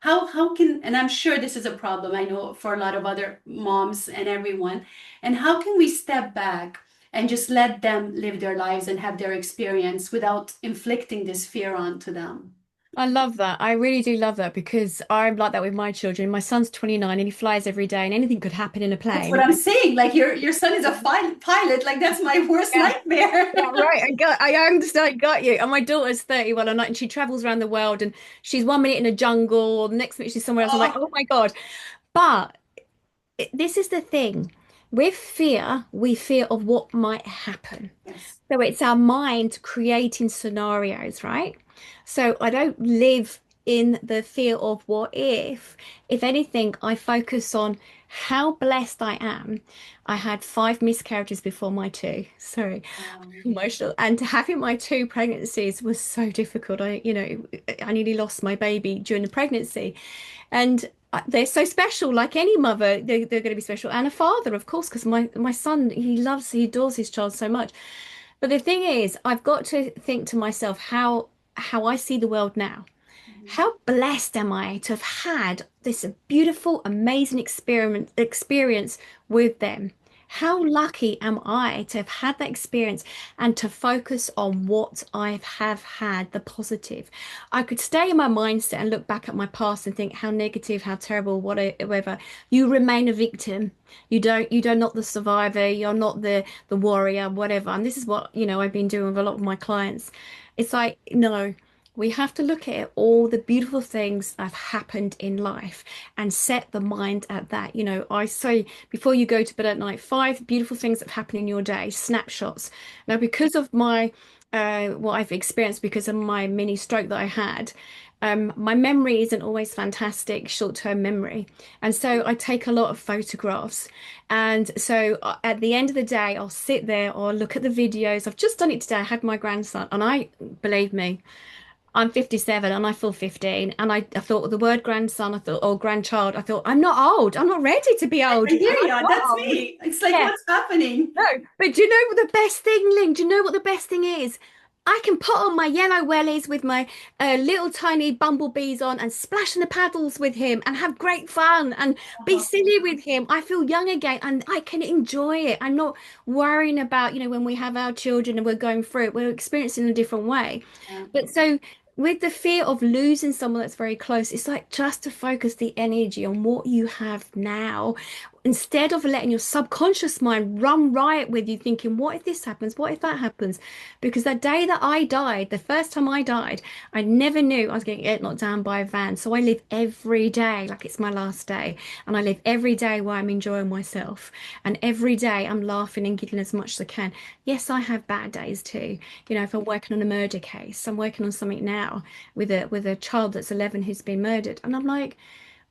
how can, and I'm sure this is a problem, I know for a lot of other moms and everyone, and how can we step back and just let them live their lives and have their experience without inflicting this fear onto them? I love that. I really do love that because I'm like that with my children. My son's 29 and he flies every day and anything could happen in a That's what plane. I'm saying. Like your son is a pilot. Like that's my worst Yeah. nightmare. Yeah, right. I understand, I got you. And my daughter's 31 and she travels around the world and she's 1 minute in a jungle or the next minute she's somewhere else. I'm like, Oh, oh my God. But this is the thing. With fear, we fear of what might happen. yes. So it's our mind creating scenarios, right? So I don't live in the fear of what if. If anything, I focus on how blessed I am. I had 5 miscarriages before my two. Sorry, emotional. And having my two pregnancies was so difficult. I nearly lost my baby during the pregnancy. And they're so special, like any mother, they're going to be special. And a father, of course, because my son, he adores his child so much. But the thing is, I've got to think to myself how I see the world now. Mhm. How blessed am I to have had this beautiful, amazing experience with them? How lucky am I to have had that experience and to focus on what I have had, the positive. I could stay in my mindset and look back at my past and think how negative, how terrible, whatever. You remain a victim. You're not the survivor, you're not the warrior, whatever. And this is what, I've been doing with a lot of my clients. It's like, no. We have to look at all the beautiful things that have happened in life and set the mind at that. I say before you go to bed at night, 5 beautiful things that have happened in your day, snapshots. Now, because of my what I've experienced because of my mini stroke that I had, my memory isn't always fantastic, short-term memory. And so I take a lot of photographs. And so at the end of the day, I'll sit there or look at the videos. I've just done it today. I had my grandson, and believe me, I'm 57 and I feel 15. And I thought the word grandson, I thought, or grandchild, I thought, I'm not old. I'm not ready to be I old. And hear I'm you. not That's old. me. It's like Yeah, what's happening? no. But do you know what the best thing, Ling? Do you know what the best thing is? I can put on my yellow wellies with my little tiny bumblebees on and splash in the paddles with him and have great fun and be silly with him. I feel young again and I can enjoy it. I'm not worrying about, when we have our children and we're going through it, we're experiencing it in a different way. Yeah. But so with the fear of losing someone that's very close, it's like just to focus the energy on what you have now instead of letting your subconscious mind run riot with you, thinking, what if this happens? What if that happens? Because the day that I died, the first time I died, I never knew I was going to get knocked down by a van. So I live every day like it's my last day. And I live every day where I'm enjoying myself. And every day I'm laughing and giggling as much as I can. Yes, I have bad days too. If I'm working on a murder case, I'm working on something now with a child that's 11 who's been murdered. And I'm like,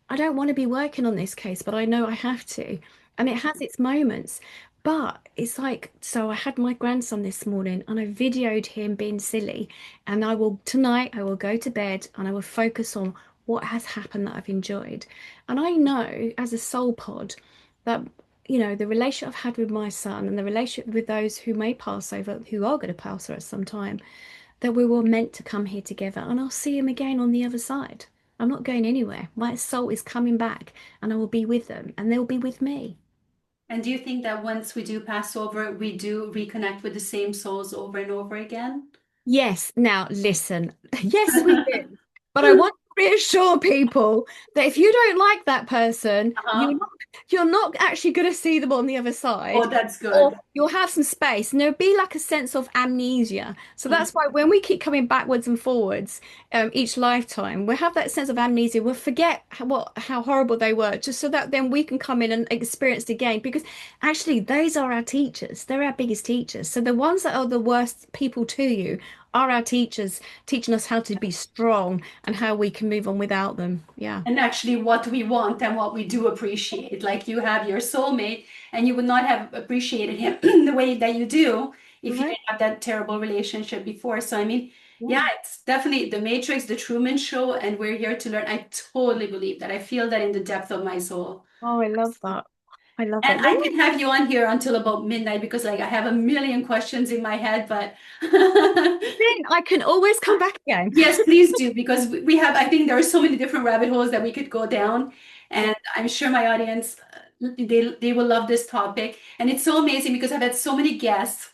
I don't want to be working on this case, but I know I have to. And it has its moments. But it's like, so I had my grandson this morning and I videoed him being silly. And tonight, I will go to bed and I will focus on what has happened that I've enjoyed. And I know as a soul pod that, the relationship I've had with my son and the relationship with those who may pass over, who are going to pass over at some time, that we were meant to come here together and I'll see him again on the other side. I'm not going anywhere. My soul is coming back and I will be with them and they'll be with me. And do you think that once we do pass over, we do reconnect with the same souls over and over again? Yes, now listen. Yes, we do. But I want to reassure people that if you don't like that person, Uh-huh. you're not actually going to see them on the other side. Oh, that's Or good. you'll have some space and there'll be like a sense of amnesia. So Mhm. that's why when we keep coming backwards and forwards each lifetime, we have that sense of amnesia. We'll forget how horrible they were, just so that then we can come in and experience it again. Because actually, those are our teachers. They're our biggest teachers. So the ones that are the worst people to you are our teachers, teaching us how to be strong and how we can move on without them. Yeah. And actually, what we want and what we do appreciate. Like you have your soulmate, and you would not have appreciated him the way that you do if you Right. didn't have that terrible relationship before. So, I mean, yeah, Yeah. it's definitely the Matrix, the Truman Show, and we're here to learn. I totally believe that. I feel that in the depth of my soul. Oh, I love that. I love And that. I Well, can have you on here until about midnight because, like, I have a million questions in my head, but then I can always come back again. yes, please do because we have, I think there are so many different rabbit holes that we could go down. Yeah. And I'm sure my audience, they will love this topic. And it's so amazing because I've had so many guests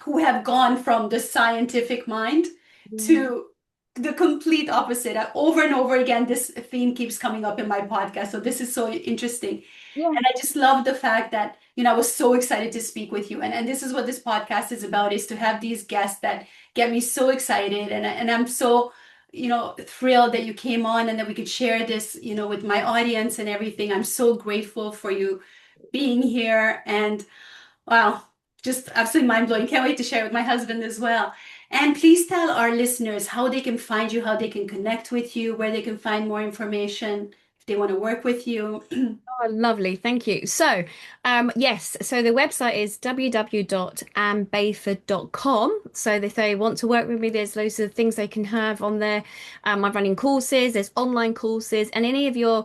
who have gone from the scientific mind Yeah. to the complete opposite. Over and over again, this theme keeps coming up in my podcast. So this is so interesting. Yeah. And I just love the fact that, I was so excited to speak with you. And this is what this podcast is about, is to have these guests that get me so excited. And I'm so, thrilled that you came on and that we could share this, with my audience and everything. I'm so grateful for you being here. And wow, just absolutely mind blowing. Can't wait to share with my husband as well. And please tell our listeners how they can find you, how they can connect with you, where they can find more information if they want to work with you. Oh, lovely. Thank you. So, yes, so the website is www.annebayford.com. So if they want to work with me, there's loads of things they can have on there. I'm running courses, there's online courses, and any of your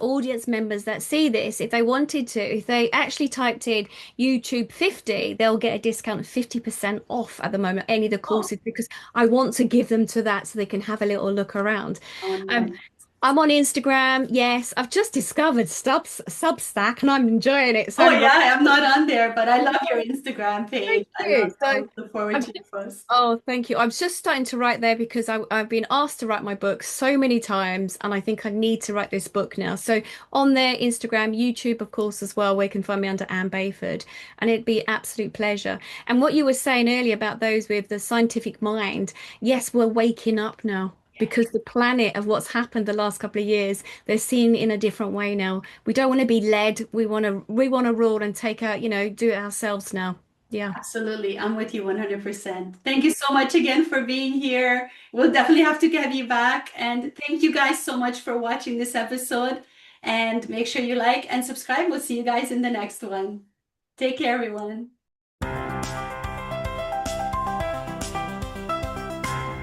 audience members that see this, if they wanted to, if they actually typed in YouTube 50, they'll get a discount of 50% off at the moment, any of the Oh, courses, because I want to give them to that so they can have a little look around. oh, Um, nice. I'm on Instagram. Yes, I've just discovered Substack and I'm enjoying it. So Oh I'm yeah, like, I'm not on there, but I love your Instagram thank page. I love you. it. So I'll look forward I'm to your post. oh, thank you. I'm just starting to write there because I've been asked to write my book so many times, and I think I need to write this book now. So on there, Instagram, YouTube, of course, as well, where you can find me under Anne Bayford, and it'd be absolute pleasure. And what you were saying earlier about those with the scientific mind, yes, we're waking up now. Because the planet of what's happened the last couple of years, they're seeing in a different way now. We don't want to be led. We want to rule and take out, do it ourselves now. Yeah. Absolutely. I'm with you 100%. Thank you so much again for being here. We'll definitely have to get you back. And thank you guys so much for watching this episode. And make sure you like and subscribe. We'll see you guys in the next one. Take care, everyone.